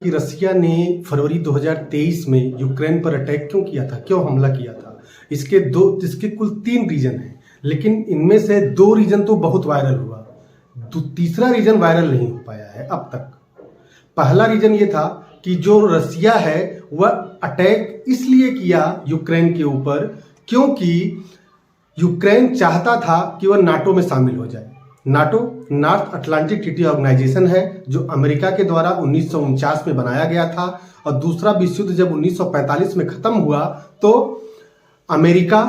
कि रसिया ने फरवरी 2023 में यूक्रेन पर अटैक क्यों किया था, क्यों हमला किया था। इसके कुल 3 रीजन हैं, लेकिन इनमें से 2 रीजन तो बहुत वायरल हुआ, तीसरा रीजन वायरल नहीं हो पाया है अब तक। पहला रीजन ये था कि जो रसिया है वह अटैक इसलिए किया यूक्रेन के ऊपर क्योंकि यूक्रेन चाहता था कि वह नाटो में शामिल हो जाए। NATO North Atlantic Treaty Organization है जो अमेरिका के द्वारा 1949 में बनाया गया था, और दूसरा विश्व युद्ध जब 1945 में खत्म हुआ तो अमेरिका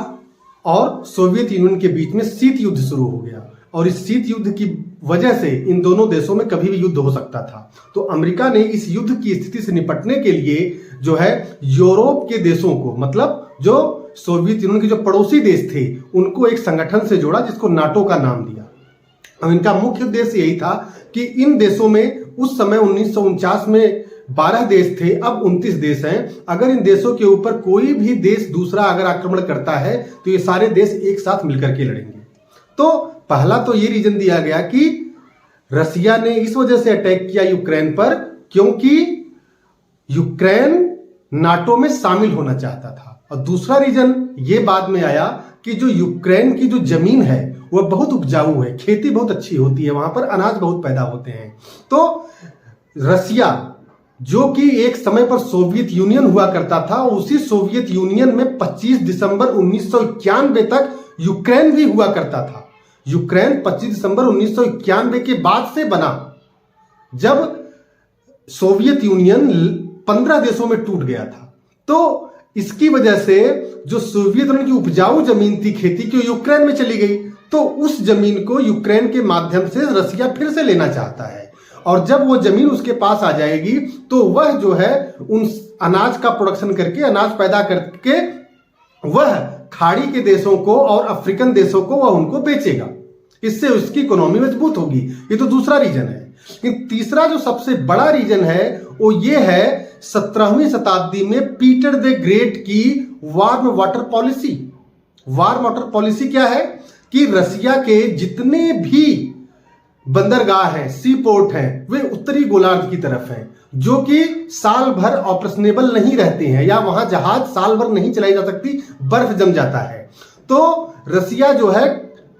और सोवियत यूनियन के बीच में शीत युद्ध शुरू हो गया, और इस शीत युद्ध की वजह से इन दोनों देशों में कभी भी युद्ध हो सकता था। तो अमेरिका ने इस युद्ध की स्थिति से निपटने के लिए जो है यूरोप के देशों को, मतलब जो सोवियत यूनियन के जो पड़ोसी देश थे, उनको एक संगठन से जोड़ा जिसको नाटो का नाम दिया। अब इनका मुख्य उद्देश्य यही था कि इन देशों में उस समय 1949 में 12 देश थे, अब 29 देश हैं। अगर इन देशों के ऊपर कोई भी देश दूसरा अगर आक्रमण करता है तो ये सारे देश एक साथ मिलकर के लड़ेंगे। तो पहला तो ये रीजन दिया गया कि रसिया ने इस वजह से अटैक किया यूक्रेन पर क्योंकि यूक्रेन नाटो में शामिल होना चाहता था, और दूसरा रीजन ये बाद में आया कि जो यूक्रेन की जो जमीन है वह बहुत उपजाऊ है, खेती बहुत अच्छी होती है, वहां पर अनाज बहुत पैदा होते हैं। तो रसिया जो कि एक समय पर सोवियत यूनियन हुआ करता था, उसी सोवियत यूनियन में 25 दिसंबर 1991 तक यूक्रेन भी हुआ करता था। यूक्रेन 25 दिसंबर 1991 के बाद से बना, जब सोवियत यूनियन 15 देशों में टूट गया था। तो इसकी वजह से जो सोवियत यूनियन की उपजाऊ जमीन थी खेती की, यूक्रेन में चली गई। तो उस जमीन को यूक्रेन के माध्यम से रसिया फिर से लेना चाहता है, और जब वो जमीन उसके पास आ जाएगी तो वह जो है उन अनाज का प्रोडक्शन करके, अनाज पैदा करके वह खाड़ी के देशों को और अफ्रीकन देशों को वह उनको बेचेगा। इससे उसकी इकोनॉमी मजबूत होगी। ये तो दूसरा रीजन है। लेकिन तीसरा जो सबसे बड़ा रीजन है वो ये है 17वीं शताब्दी में पीटर द ग्रेट की warm water policy. Warm water policy क्या है कि रसिया के जितने भी बंदरगाह हैं, सी पोर्ट हैं, वे उत्तरी गोलार्ध की तरफ हैं, जो कि साल भर ऑपरेशनेबल नहीं रहते हैं, या वहां जहाज साल भर नहीं चलाई जा सकती, बर्फ जम जाता है। तो रसिया जो है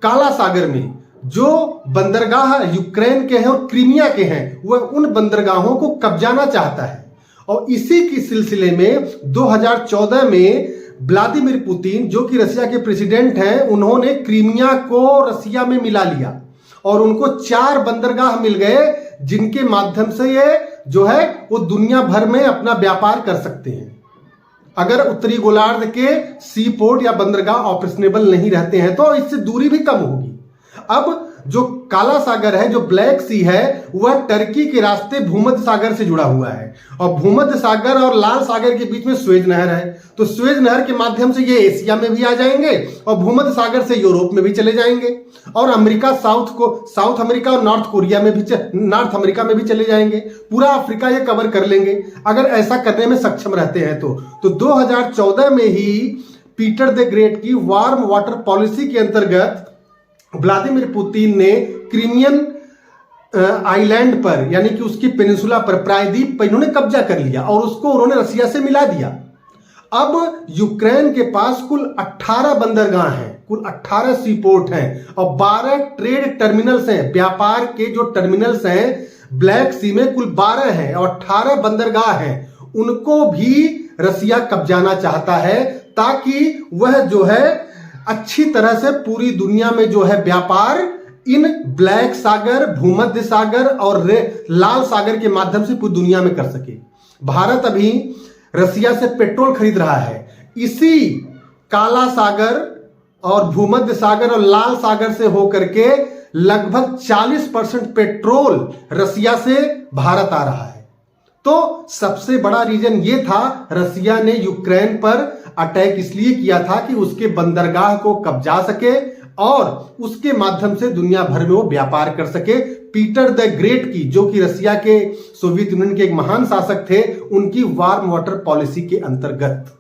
काला सागर में जो बंदरगाह यूक्रेन के हैं और क्रीमिया के हैं, वह उन बंदरगाहों को कब्जाना चाहता है। और इसी के सिलसिले में 2014 में व्लादिमीर पुतिन जो कि रसिया के प्रेसिडेंट हैं, उन्होंने क्रीमिया को रसिया में मिला लिया, और उनको 4 बंदरगाह मिल गए जिनके माध्यम से ये जो है वो दुनिया भर में अपना व्यापार कर सकते हैं। अगर उत्तरी गोलार्ध के सी पोर्ट या बंदरगाह ऑपरेशनेबल नहीं रहते हैं तो इससे दूरी भी कम होगी। अब जो काला सागर है, जो ब्लैक सी है, वह टर्की के रास्ते भूमध्य सागर से जुड़ा हुआ है, और भूमध्य सागर और लाल सागर के बीच में स्वेज नहर है। तो स्वेज नहर के माध्यम से ये एशिया में भी आ जाएंगे और भूमध्य सागर से यूरोप में भी चले जाएंगे, और अमेरिका साउथ अमेरिका और नॉर्थ अमेरिका में भी चले जाएंगे। पूरा अफ्रीका ये कवर कर लेंगे अगर ऐसा करने में सक्षम रहते हैं तो 2014 में ही पीटर द ग्रेट की वार्म वाटर पॉलिसी के अंतर्गत व्लादिमीर पुतिन ने क्रीमियन आइलैंड पर, यानी कि उसकी पेनिनसुला पर, प्रायद्वीप पर इन्होंने कब्जा कर लिया और उसको उन्होंने रसिया से मिला दिया। अब यूक्रेन के पास कुल 18 बंदरगाह हैं, कुल 18 सी पोर्ट हैं, और 12 ट्रेड टर्मिनल्स हैं, व्यापार के जो टर्मिनल्स हैं ब्लैक सी में कुल 12 हैं, और 18 बंदरगाह हैं। उनको भी रसिया कब्जाना चाहता है ताकि वह जो है अच्छी तरह से पूरी दुनिया में जो है व्यापार इन ब्लैक सागर, भूमध्य सागर और लाल सागर के माध्यम से पूरी दुनिया में कर सके। भारत अभी रसिया से पेट्रोल खरीद रहा है, इसी काला सागर और भूमध्य सागर और लाल सागर से होकर के लगभग 40% पेट्रोल रसिया से भारत आ रहा है। तो सबसे बड़ा रीजन ये था, रसिया ने यूक्रेन पर अटैक इसलिए किया था कि उसके बंदरगाह को कब्जा सके और उसके माध्यम से दुनिया भर में वो व्यापार कर सके। पीटर द ग्रेट की, जो कि रसिया के सोवियत यूनियन के एक महान शासक थे, उनकी वार्म वाटर पॉलिसी के अंतर्गत।